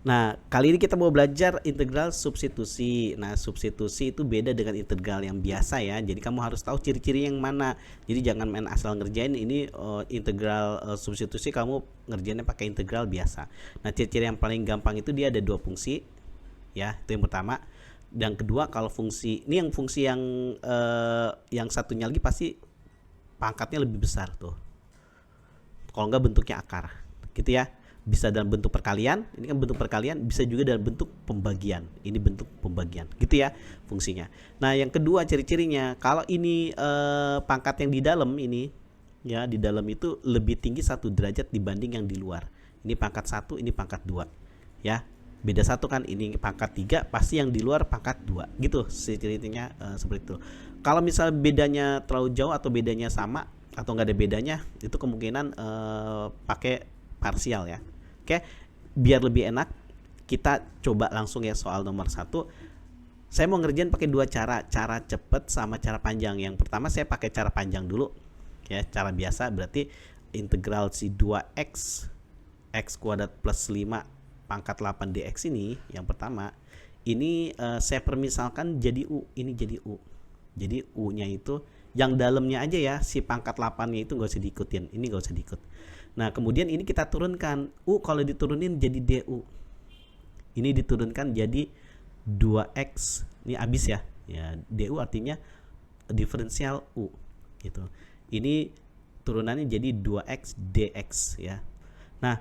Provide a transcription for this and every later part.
Nah, kali ini kita mau belajar integral substitusi. Nah, substitusi itu beda dengan integral yang biasa ya. Jadi kamu harus tahu ciri-ciri yang mana. Jadi jangan main asal ngerjain ini integral substitusi, kamu ngerjainnya pakai integral biasa. Nah, ciri-ciri yang paling gampang itu dia ada dua fungsi. Ya, itu yang pertama. Dan kedua, kalau fungsi ini yang satunya lagi pasti pangkatnya lebih besar tuh. Kalau enggak bentuknya akar. Gitu ya. Bisa dalam bentuk perkalian, ini kan bentuk perkalian, bisa juga dalam bentuk pembagian, ini bentuk pembagian, gitu ya fungsinya. Nah, yang kedua ciri-cirinya, kalau ini pangkat yang di dalam ini, ya di dalam itu lebih tinggi 1 derajat dibanding yang di luar. Ini pangkat 1, ini pangkat 2, ya beda 1 kan, ini pangkat 3, pasti yang di luar pangkat 2, gitu ciri-cirinya seperti itu. Kalau misal bedanya terlalu jauh atau bedanya sama atau nggak ada bedanya, itu kemungkinan pakai parsial ya. Oke, biar lebih enak kita coba langsung ya soal nomor 1. Saya mau ngerjain pakai dua cara cepet sama cara panjang. Yang pertama saya pakai cara panjang dulu ya, cara biasa, berarti integral si 2x x kuadrat plus 5 pangkat 8 dx ini yang pertama. Ini saya permisalkan jadi u, ini jadi u. Jadi u nya itu yang dalamnya aja ya, si pangkat 8 nya itu gak usah diikutin, ini gak usah diikut. Nah, kemudian ini kita turunkan. U kalau diturunin jadi du. Ini diturunkan jadi 2x. Ini habis ya. Ya, du artinya diferensial u gitu. Ini turunannya jadi 2x dx ya. Nah,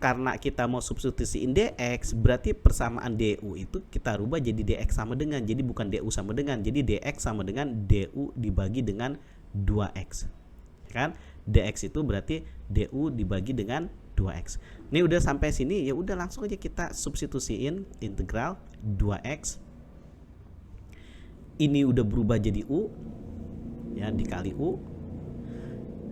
karena kita mau substitusiin dx, berarti persamaan du itu kita rubah jadi dx sama dengan. Jadi bukan du sama dengan. Jadi dx sama dengan du dibagi dengan 2x. Kan? Dx itu berarti du dibagi dengan 2x. Ini udah sampai sini, ya udah langsung aja kita substitusiin integral 2x. Ini udah berubah jadi u ya, dikali u.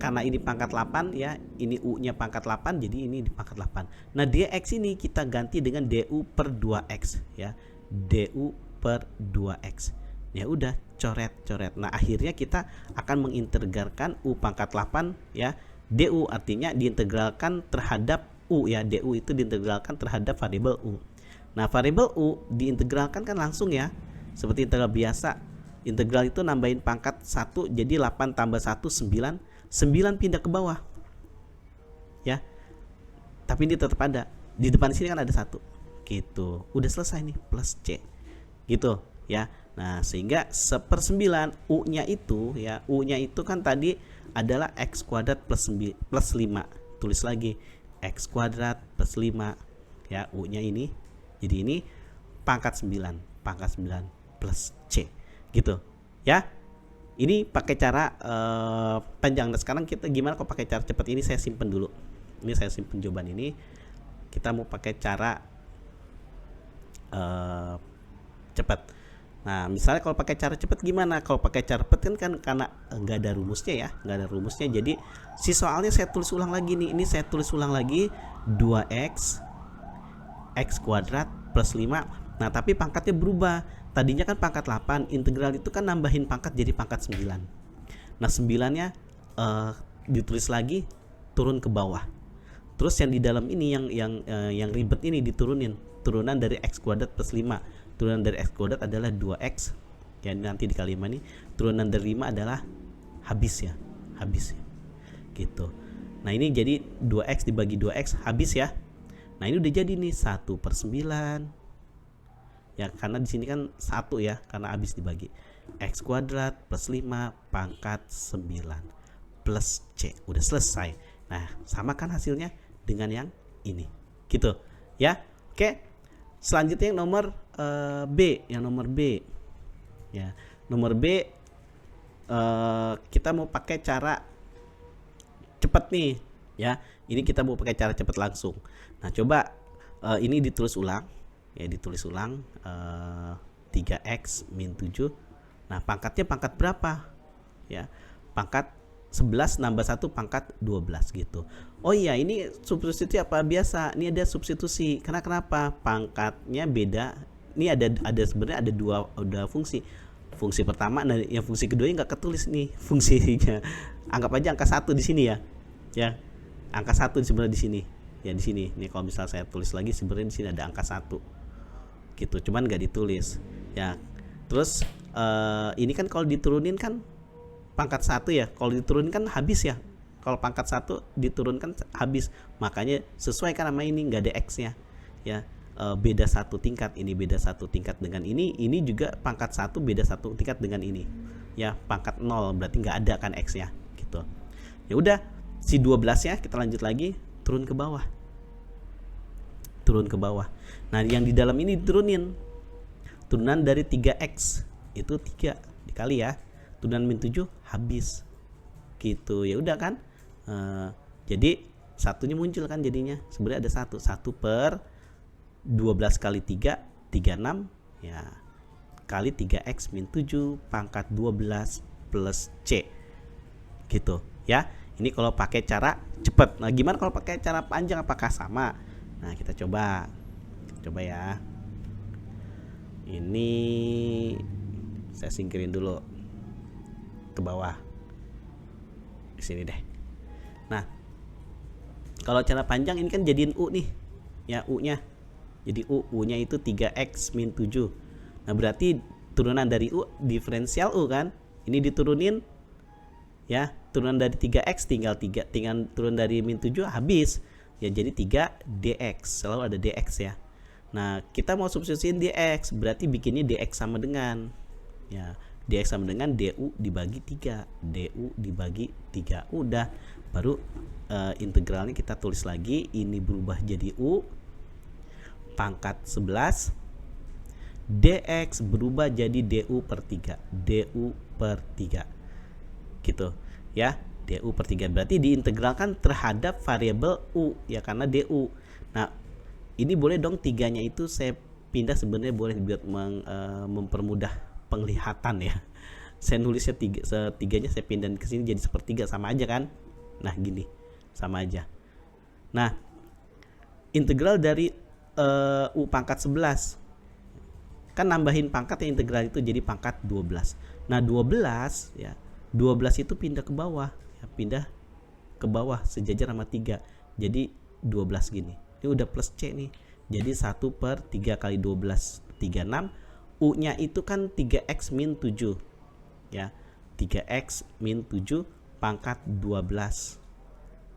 Karena ini pangkat 8 ya, ini u-nya pangkat 8, jadi ini di pangkat 8. Nah, dx ini kita ganti dengan du per 2x ya. Du per 2x. Ya udah, coret. Nah, akhirnya kita akan mengintegralkan u pangkat 8 ya. Du artinya diintegralkan terhadap u ya. Du itu diintegralkan terhadap variabel u. Nah, variabel u diintegralkan kan langsung ya. Seperti integral biasa. Integral itu nambahin pangkat 1 jadi 8 tambah 1 9. 9 pindah ke bawah. Ya. Tapi ini tetap ada. Di depan sini kan ada 1. Gitu. Udah selesai nih, plus c. Gitu ya. Nah, sehingga 1/9 u-nya itu ya, u-nya itu kan tadi adalah x kuadrat plus 5. Tulis lagi x kuadrat plus 5 ya, u-nya ini. Jadi ini pangkat 9 plus c. Gitu. Ya. Ini pakai cara panjang. Nah, sekarang kita gimana kalau pakai cara cepat? Ini saya simpen dulu. Ini saya simpen jawaban ini. Kita mau pakai cara cepat. Nah, misalnya kalau pakai cara cepat gimana? Kalau pakai cara cepat kan karena nggak ada rumusnya ya, nggak ada rumusnya. Jadi si soalnya saya tulis ulang lagi nih. Ini saya tulis ulang lagi 2x x kuadrat plus 5. Nah, tapi pangkatnya berubah. Tadinya kan pangkat 8, integral itu kan nambahin pangkat jadi pangkat 9. Nah, 9-nya ditulis lagi, turun ke bawah. Terus yang di dalam ini yang ribet ini diturunin. Turunan dari x kuadrat plus 5. Turunan dari x kuadrat adalah 2x. Ya, nanti di kalimat ini turunan dari 5 adalah habis ya. Gitu. Nah, ini jadi 2x dibagi 2x habis ya. Nah, ini udah jadi nih 1/9. Ya, karena di sini kan 1 ya, karena habis dibagi. X kuadrat plus 5 pangkat 9 plus c. Udah selesai. Nah, sama kan hasilnya dengan yang ini. Gitu ya. Oke. Selanjutnya yang nomor B. Ya, nomor B kita mau pakai cara cepat nih ya. Ini kita mau pakai cara cepat langsung. Nah, coba ini ditulis ulang. Ya, ditulis ulang 3x min 7. Nah, pangkatnya pangkat berapa? Ya, pangkat 11 nambah 1 pangkat 12 gitu. Oh iya, ini substitusi apa biasa? Ini ada substitusi. Karena kenapa? Pangkatnya beda. Ini ada sebenarnya ada fungsi. Fungsi pertama dan yang fungsi kedua nggak ketulis nih fungsinya. Anggap aja angka 1 di sini ya. Ya. Angka 1 sebenarnya di sini Ya di sini nih, kalau misal saya tulis lagi sebenarnya di sini ada angka 1 gitu, cuman nggak ditulis ya. Terus ini kan kalau diturunin kan pangkat 1 ya, kalau diturunin kan habis ya, kalau pangkat 1 diturunkan habis, makanya sesuai kan sama ini nggak ada X nya ya. Beda 1 tingkat, ini beda 1 tingkat dengan ini juga pangkat 1 beda 1 tingkat dengan ini ya, pangkat 0 berarti nggak ada kan X nya gitu. Ya udah, si 12 ya kita lanjut lagi, turun ke bawah. Nah yang di dalam ini diturunin, turunan dari 3x itu 3 dikali ya, turunan min 7 habis gitu. Ya udah kan, jadi satunya muncul kan, jadinya sebenarnya ada 1 per 12 kali 3 36 ya, kali 3x min 7 pangkat 12 plus c gitu ya. Ini kalau pakai cara cepat. Nah gimana kalau pakai cara panjang, apakah sama? Nah kita coba ya. Ini saya singkirin dulu ke bawah, di sini deh. Nah kalau cara panjang ini kan jadiin u nih ya, u nya jadi u nya itu 3x min 7. Nah berarti turunan dari u diferensial u kan, ini diturunin ya, turunan dari 3x tinggal turun dari min 7 habis ya, jadi 3 dx, selalu ada dx ya. Nah kita mau substitusiin dx, berarti bikinnya dx sama dengan ya, dx sama dengan du dibagi 3, du dibagi 3. Udah, baru integralnya kita tulis lagi, ini berubah jadi u pangkat 11, dx berubah jadi du per 3 gitu ya, du per 3 berarti diintegralkan terhadap variabel u ya, karena du. Nah ini boleh dong 3 nya itu saya pindah, sebenarnya boleh buat mempermudah penglihatan ya. Saya nulisnya 3 nya saya pindah ke sini jadi sepertiga, sama aja kan. Nah gini, sama aja. Nah integral dari u pangkat 11 kan nambahin pangkat ya, integral itu jadi pangkat 12. Nah 12 ya, 12 itu pindah ke bawah ya, pindah ke bawah sejajar sama 3, jadi 12 gini. Ini udah plus c nih, jadi 1 per 3 kali 12 36. U nya itu kan 3x min 7 ya, 3x min 7 pangkat 12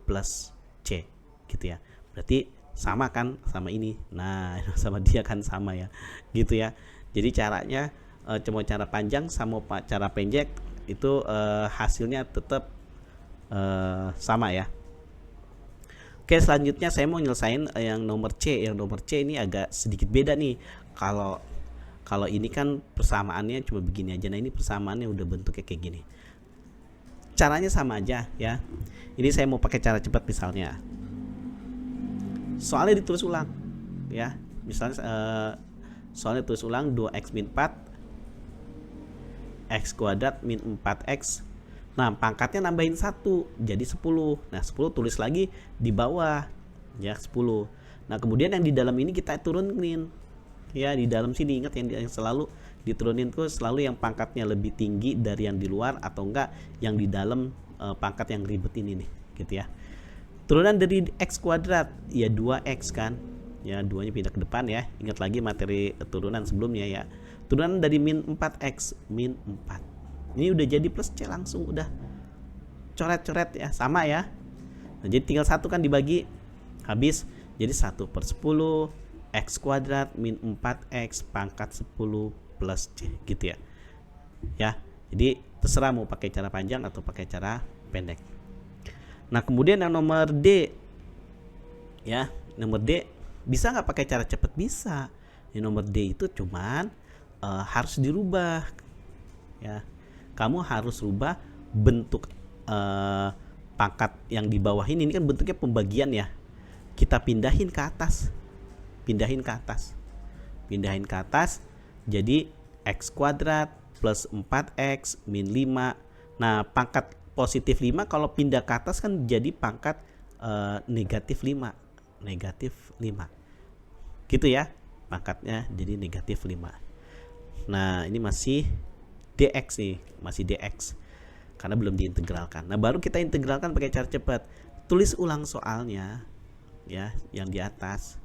plus c gitu ya. Berarti sama kan sama ini. Nah sama dia kan sama ya gitu ya. Jadi caranya cuma cara panjang sama cara pendek itu hasilnya tetap sama ya. Oke, selanjutnya saya mau nyelesain yang nomor C. Yang nomor C ini agak sedikit beda nih. Kalau ini kan persamaannya cuma begini aja. Nah ini persamaannya udah bentuknya kayak gini. Caranya sama aja ya. Ini saya mau pakai cara cepat misalnya. Soalnya ditulis ulang ya. Misalnya soalnya tulis ulang 2x min 4 x kuadrat min 4x. Nah pangkatnya nambahin 1 jadi 10. Nah 10 tulis lagi di bawah ya 10. Nah kemudian yang di dalam ini kita turunin ya, di dalam sini ingat yang selalu diturunin tuh selalu yang pangkatnya lebih tinggi dari yang di luar, atau enggak yang di dalam pangkat yang ribet ini nih gitu ya. Turunan dari x kuadrat ya 2x kan ya, 2 nya pindah ke depan ya, ingat lagi materi turunan sebelumnya ya. Turunan dari min 4x min 4, ini udah jadi plus c langsung, udah coret-coret ya, sama ya. Nah, jadi tinggal 1 kan dibagi habis, jadi 1 per 10 x kuadrat min 4x pangkat 10 plus c gitu ya. Ya, jadi terserah mau pakai cara panjang atau pakai cara pendek. Nah kemudian yang nomor D ya, nomor D bisa nggak pakai cara cepat? Bisa. Yang nomor D itu cuman harus dirubah ya. Kamu harus rubah bentuk pangkat yang di bawah ini kan bentuknya pembagian ya. Kita pindahin ke atas, jadi x kuadrat plus 4x min 5. Nah pangkat positif 5 kalau pindah ke atas kan jadi pangkat negatif 5 gitu ya, pangkatnya jadi negatif 5. Nah ini masih dx nih, masih dx karena belum diintegralkan. Nah baru kita integralkan pakai cara cepat. Tulis ulang soalnya ya, yang di atas.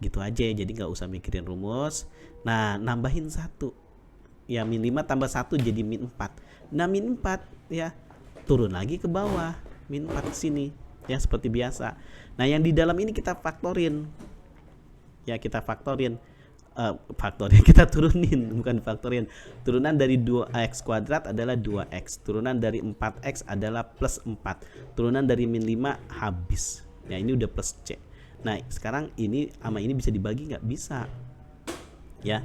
Gitu aja, jadi nggak usah mikirin rumus. Nah, nambahin 1. Ya, min 5 tambah 1 jadi min 4. Nah, min 4 ya, turun lagi ke bawah. Min 4 ke sini. Ya, seperti biasa. Nah, yang di dalam ini kita faktorin. Ya, kita faktorin. Kita turunin, bukan faktorin. Turunan dari 2x kuadrat adalah 2x. Turunan dari 4x adalah plus 4. Turunan dari min 5 habis. Ya, ini udah plus C. Nah, sekarang ini sama ini bisa dibagi nggak? Bisa. Ya,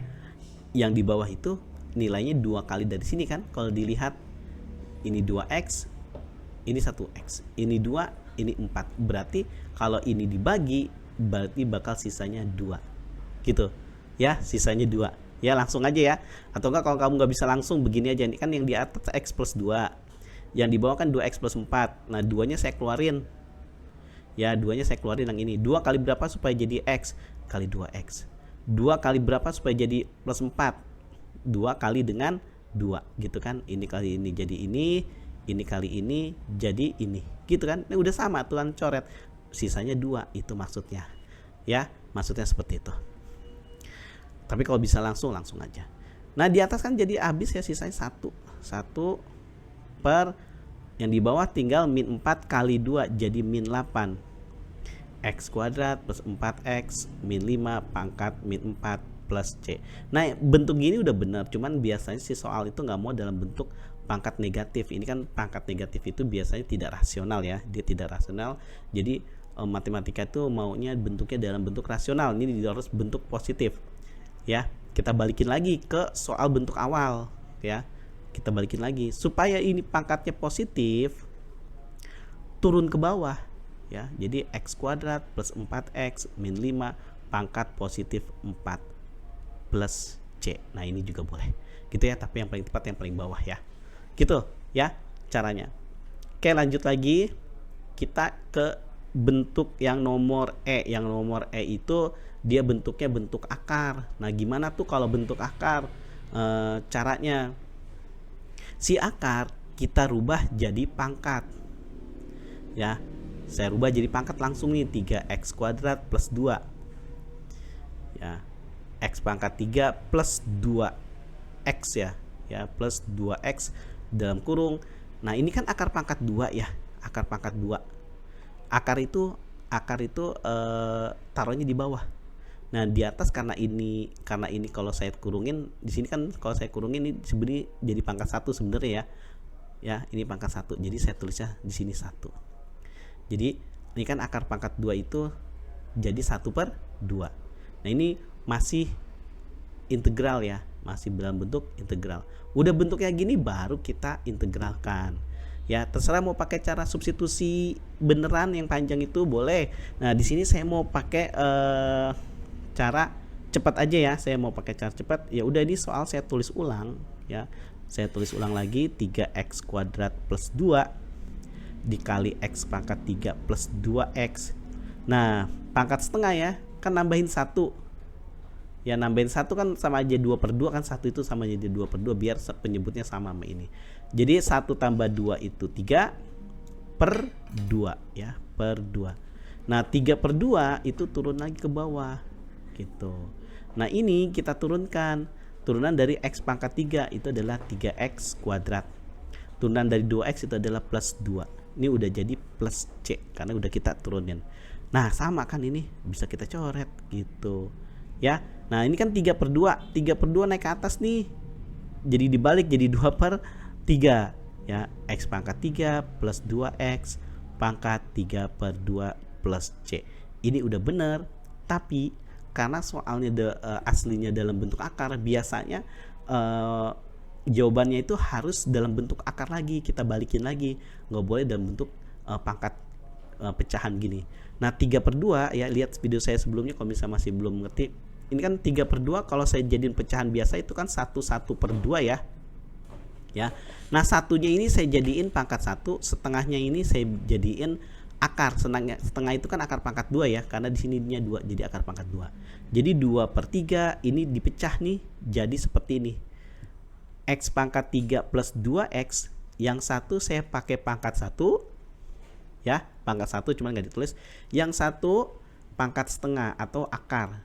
yang di bawah itu nilainya 2 kali dari sini kan. Kalau dilihat, ini 2x, ini 1x. Ini 2, ini 4. Berarti kalau ini dibagi, berarti bakal sisanya 2. Gitu. Ya, sisanya 2. Ya, langsung aja ya. Atau enggak kalau kamu nggak bisa langsung, begini aja. Ini kan yang di atas x plus 2. Yang di bawah kan 2x plus 4. Nah, 2-nya saya keluarin. Ya, 2-nya saya keluarin yang ini. 2 kali berapa supaya jadi x? Kali 2x. 2 kali berapa supaya jadi plus 4? 2 kali dengan 2. Gitu kan. Ini kali ini jadi ini kali ini jadi ini. Gitu kan. Ini udah sama, tuan coret. Sisanya 2, itu maksudnya. Ya, maksudnya seperti itu. Tapi kalau bisa langsung aja. Nah, di atas kan jadi habis ya, sisanya 1. 1 per yang di bawah tinggal min 4 kali 2 jadi min 8. X kuadrat plus 4x min 5 pangkat min 4 plus C. Nah, bentuk gini udah benar, cuman biasanya si soal itu nggak mau dalam bentuk pangkat negatif. Ini kan pangkat negatif itu biasanya tidak rasional ya, dia tidak rasional. Jadi matematika itu maunya bentuknya dalam bentuk rasional. Ini harus bentuk positif. Ya, kita balikin lagi ke soal bentuk awal ya. Kita balikin lagi supaya ini pangkatnya positif, turun ke bawah ya. Jadi x kuadrat plus 4x min 5 pangkat positif 4 plus C. Nah, ini juga boleh gitu ya, tapi yang paling tepat yang paling bawah ya. Gitu ya caranya. Oke, lanjut lagi. Kita ke bentuk yang nomor E. Yang nomor E itu dia bentuknya bentuk akar. Nah, gimana tuh kalau bentuk akar? Caranya, si akar kita rubah jadi pangkat. Ya, saya rubah jadi pangkat langsung nih, 3x kuadrat plus 2. Ya, x pangkat 3 plus 2x ya. Ya, plus 2x dalam kurung. Nah, ini kan akar pangkat 2 ya. Akar pangkat 2. Akar itu taruhnya di bawah. Nah, di atas karena ini kalau saya kurungin di sini kan, kalau saya kurungin ini sebenarnya jadi pangkat 1 sebenarnya ya. Ya, ini pangkat 1. Jadi saya tulisnya di sini 1. Jadi ini kan akar pangkat 2 itu jadi 1/2. Nah, ini masih integral ya, masih dalam bentuk integral. Udah bentuknya gini baru kita integralkan. Ya, terserah mau pakai cara substitusi beneran yang panjang itu boleh. Nah, di sini saya mau pakai cara cepat aja ya. Saya mau pakai cara cepat. Ya udah, ini soal saya tulis ulang ya. Saya tulis ulang lagi, 3x kuadrat plus 2 dikali x pangkat 3 plus 2x. Nah, pangkat setengah ya, kan nambahin 1. Ya, nambahin 1 kan sama aja 2/2 kan, 1 itu sama aja 2/2 biar penyebutnya sama ini. Jadi 1 tambah 2 itu 3/2 ya, per 2. Nah, 3/2 itu turun lagi ke bawah gitu. Nah, ini kita turunkan. Turunan dari x pangkat 3 itu adalah 3x kuadrat. Turunan dari 2x itu adalah plus 2. Ini udah jadi plus C karena udah kita turunin. Nah, sama kan, ini bisa kita coret gitu ya. Nah, ini kan 3/2. 3/2 naik ke atas nih. Jadi dibalik jadi 2/3 ya. X pangkat 3 plus 2x pangkat 3/2 plus C. Ini udah bener. Tapi karena soalnya aslinya dalam bentuk akar, biasanya jawabannya itu harus dalam bentuk akar lagi, kita balikin lagi, nggak boleh dalam bentuk pangkat pecahan gini. Nah, 3/2 ya, lihat video saya sebelumnya kalau misalnya masih belum ngerti. Ini kan 3/2 kalau saya jadiin pecahan biasa itu kan 1/2 ya. Ya. Nah, satunya ini saya jadiin pangkat 1, setengahnya ini saya jadiin akar. Setengah itu kan akar pangkat 2 ya, karena di sininya 2 jadi akar pangkat 2. Jadi 2/3 ini dipecah nih jadi seperti ini. X pangkat 3 plus 2x, yang satu saya pakai pangkat 1, ya. Pangkat 1 cuma nggak ditulis. Yang satu pangkat setengah atau akar.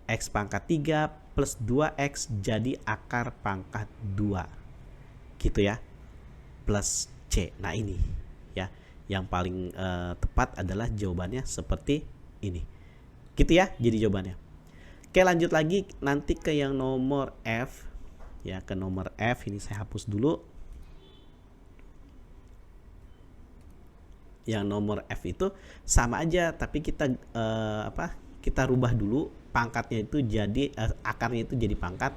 X pangkat 3 plus 2X jadi akar pangkat 2. Gitu ya. Plus C. Nah ini ya. Yang paling tepat adalah jawabannya seperti ini. Gitu ya jadi jawabannya. Oke, lanjut lagi nanti ke yang nomor F. Ya, ke nomor F ini saya hapus dulu. Yang nomor F itu sama aja, tapi kita kita rubah dulu pangkatnya itu jadi akarnya itu jadi pangkat.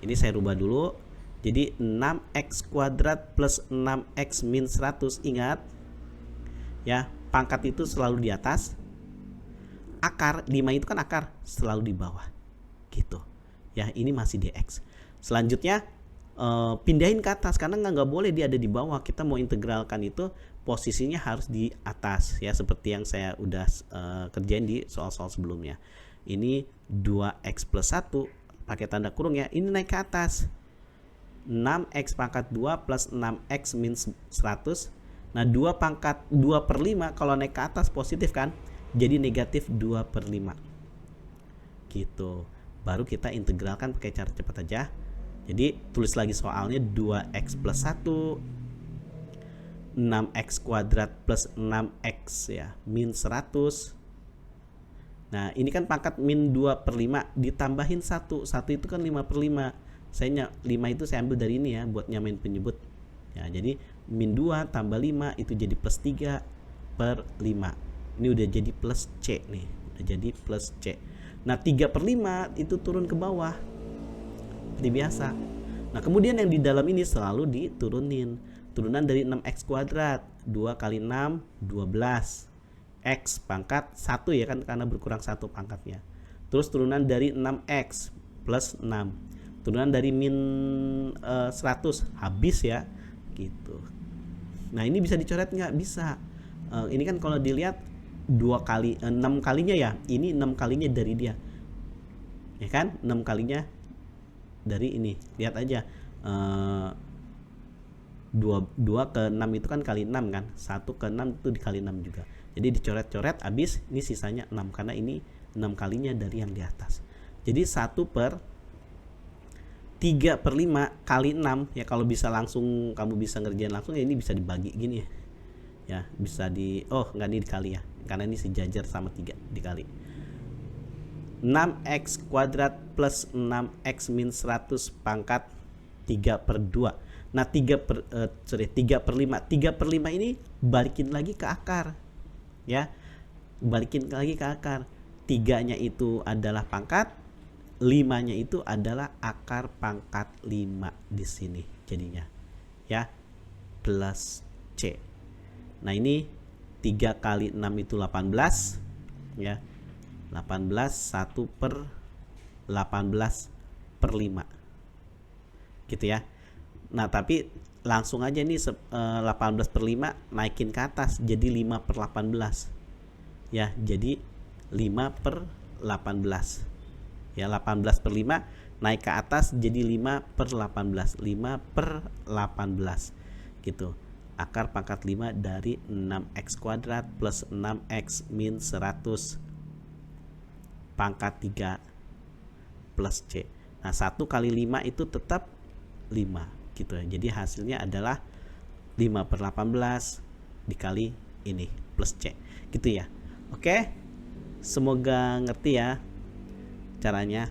Ini saya rubah dulu. Jadi 6x kuadrat plus 6x min 100. Ingat ya, pangkat itu selalu di atas. Akar 5 itu kan akar selalu di bawah. Gitu. Ya, ini masih dx. Selanjutnya pindahin ke atas karena nggak boleh dia ada di bawah. Kita mau integralkan itu posisinya harus di atas ya, seperti yang saya udah kerjain di soal-soal sebelumnya. Ini 2x plus 1 pakai tanda kurung ya, ini naik ke atas. 6x pangkat 2 plus 6x min 100. Nah 2/5 kalau naik ke atas positif kan, jadi negatif 2/5 gitu. Baru kita integralkan pakai cara cepat aja. Jadi tulis lagi soalnya, 2x plus 1 6x kuadrat plus 6x ya min 100. Nah ini kan pangkat min 2/5 ditambahin 1 itu kan 5/5. Saya 5 itu saya ambil dari ini ya buat nyamain penyebut ya. Jadi min 2 tambah 5 itu jadi plus 3/5. Ini udah jadi plus C nih, udah jadi plus C. Nah 3/5 itu turun ke bawah seperti biasa. Nah kemudian yang di dalam ini selalu diturunin. Turunan dari 6x kuadrat, 2 kali 6 12. X pangkat 1 ya kan, karena berkurang 1 pangkatnya. Terus turunan dari 6x plus 6. Turunan dari min 100 habis ya gitu. Nah ini bisa dicoret nggak? Bisa. Ini kan kalau dilihat 2 kali 6 kalinya ya, ini 6 kalinya dari dia ya kan, 6 kalinya dari ini. Lihat aja 2 ke 6 itu kan kali 6 kan, 1 ke 6 itu dikali 6 juga. Jadi dicoret-coret habis, ini sisanya 6 karena ini 6 kalinya dari yang di atas. Jadi 1/3/5 kali 6 ya, kalau bisa langsung kamu bisa ngerjain langsung ya, ini bisa dibagi gini ya. Ya, bisa enggak, ini dikali ya. Karena ini sejajar sama 3 dikali. 6x kuadrat plus 6x min 100 pangkat 3/2. Nah 3/5 ini balikin lagi ke akar ya, balikin lagi ke akar. 3-nya itu adalah pangkat, 5-nya itu adalah akar pangkat 5 di sini jadinya ya, plus C. Nah ini 3 kali 6 itu 18 ya, 18 1/18/5 gitu ya. Nah tapi langsung aja nih 18/5 naikin ke atas jadi 5/18 ya, jadi 5/18 ya, 18/5 naik ke atas jadi 5/18 5/18 gitu. Akar pangkat 5 dari 6x kuadrat plus 6x min 100 pangkat 3 plus C. Nah 1 kali 5 itu tetap 5 gitu ya. Jadi hasilnya adalah 5/18 dikali ini plus C gitu ya. Oke, semoga ngerti ya caranya.